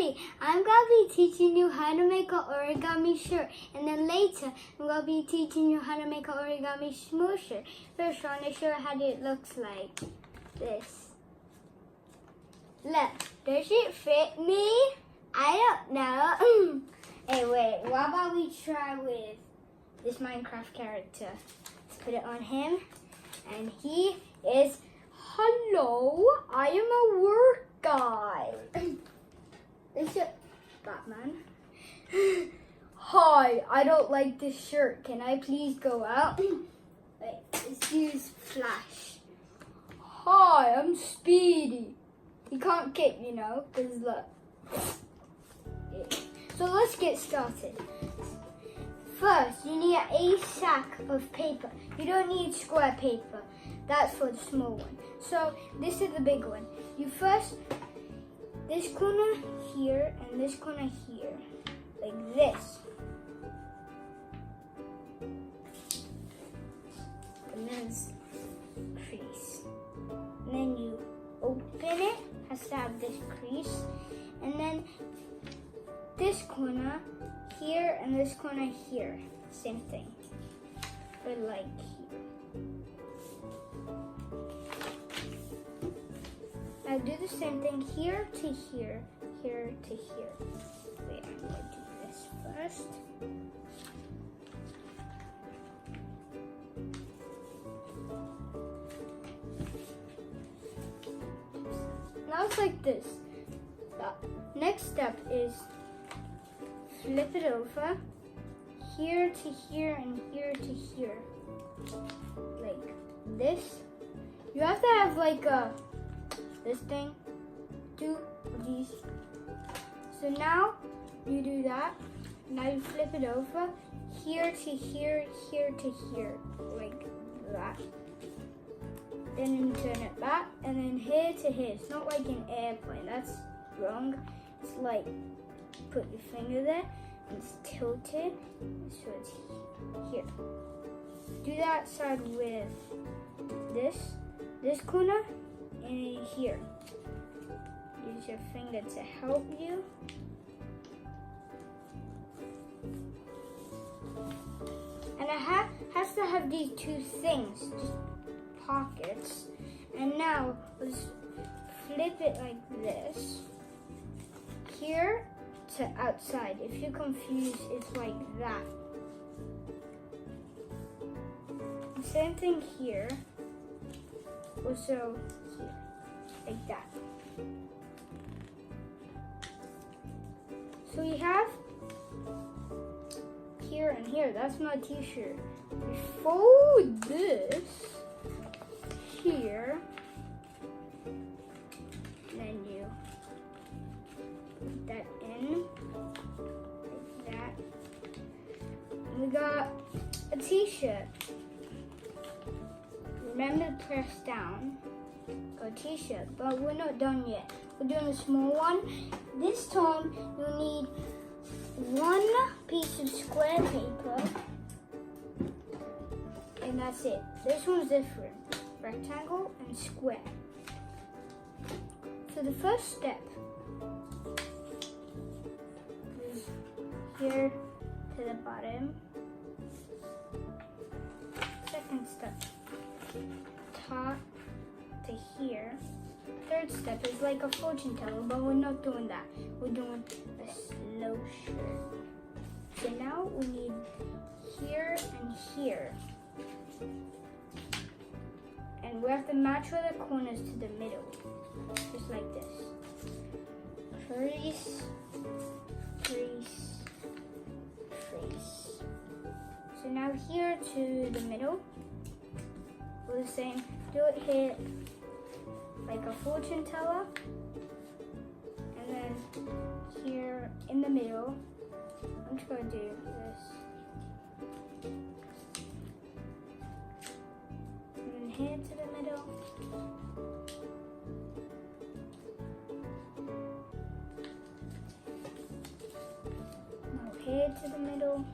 Daddy, I'm going to be teaching you how to make an origami shirt. And then later, I'm going to be teaching you how to make an origami smooth shirt. First, I want to show you how it looks like. This. Look, does it fit me? I don't know. Hey, wait, what about we try with this Minecraft character? Let's put it on him. And he is, hello, I am a work guy. This is Batman. Hi, I don't like this shirt. Can I please go out? Wait, let's use Flash. Hi, I'm Speedy. He can't kick, you know, because look. Yeah. So let's get started. First, you need a sack of paper. You don't need square paper. That's for the small one. So this is the big one. You first, this corner here and this corner here, like this. And then crease. And then you open it, has to have this crease. And then this corner here and this corner here, same thing, but like here. Now do the same thing here to here, here to here. Wait, I'm going to do this first. Now it's like this. The next step is flip it over, here to here and here to here, like this. You have to have like this thing, two of these. So now you do that. Now you flip it over, here to here, here to here, like that. Then you turn it back, and then here to here. It's not like an airplane, that's wrong. It's like, put your finger there, and it's tilted, so it's here. Do that side with this corner, and here. Use your finger to help you. And it has to have these two things, just pockets. And now let's flip it like this. Here to outside. If you're confused, it's like that. Same thing here. Also here, like that. So we have here and here. That's my t-shirt. We fold this here. Then you put that in, like that. And we got a t-shirt. Remember to press down. Got a t-shirt, but we're not done yet. We're doing a small one. This time you'll need one piece of square paper, and that's it. This one's different. Rectangle and square. So the first step is here to the bottom. Second step, top to here. Third step is like a fortune teller, but we're not doing that. We're doing a slow shirt. So now we need here and here. And we have to match all the corners to the middle, just like this. Crease, crease, crease. So now here to the middle, we're the same. Do it here like a fortune teller, and then here in the middle, I'm just going to do this. Here to the middle. Now here to the middle.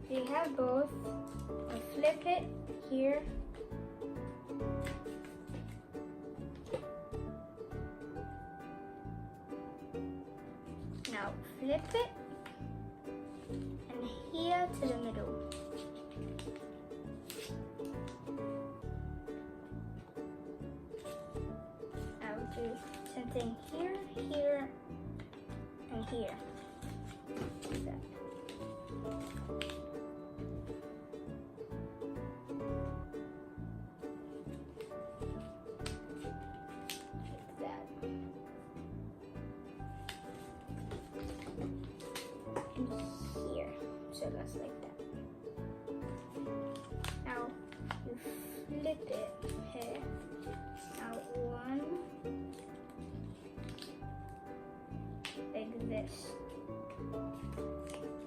So you have both. I'll flip it here. flip it, and here to the middle. I'll do something here, here, and here. Like that. Here, so that's like that. Now you flip it here. Now one like this.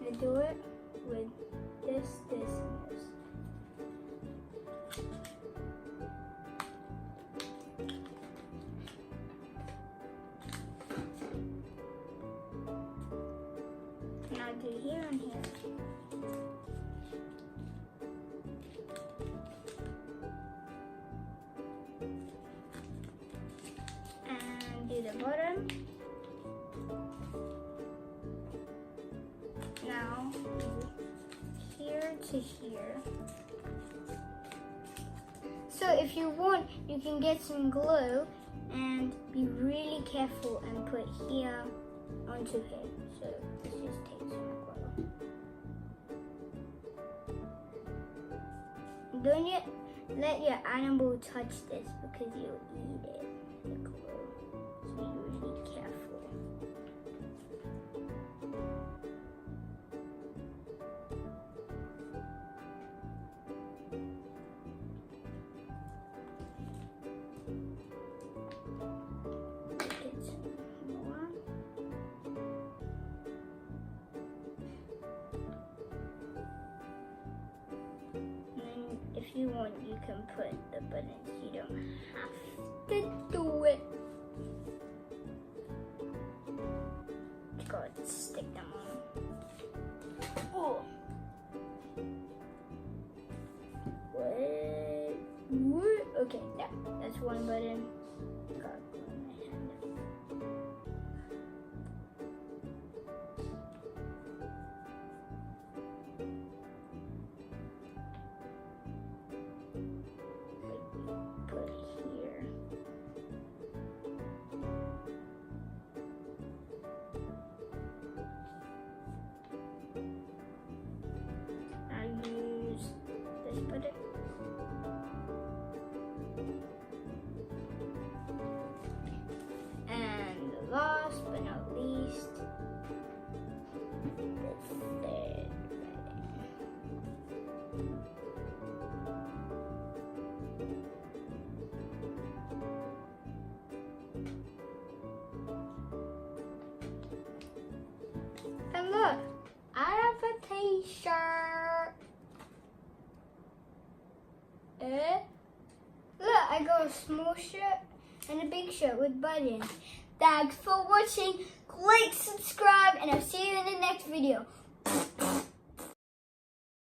You do it with this, this, and this. Now do here and here. And do the bottom. Now do here to here. So if you want, you can get some glue and be really careful and put here onto here. So let's just take some glue. Don't let your animal touch this because you'll eat it, the glue. So be really careful. Get some more. If you want, you can put the buttons. You don't have to do it. Just go and stick them on. Oh. What? Okay, yeah, that's one button. Got glue in my hand. Put here. I use this button. And last but not least, the third button. And look, I have a t-shirt. Look, I got a small shirt and a big shirt with buttons. Thanks for watching. Click subscribe and I'll see you in the next video.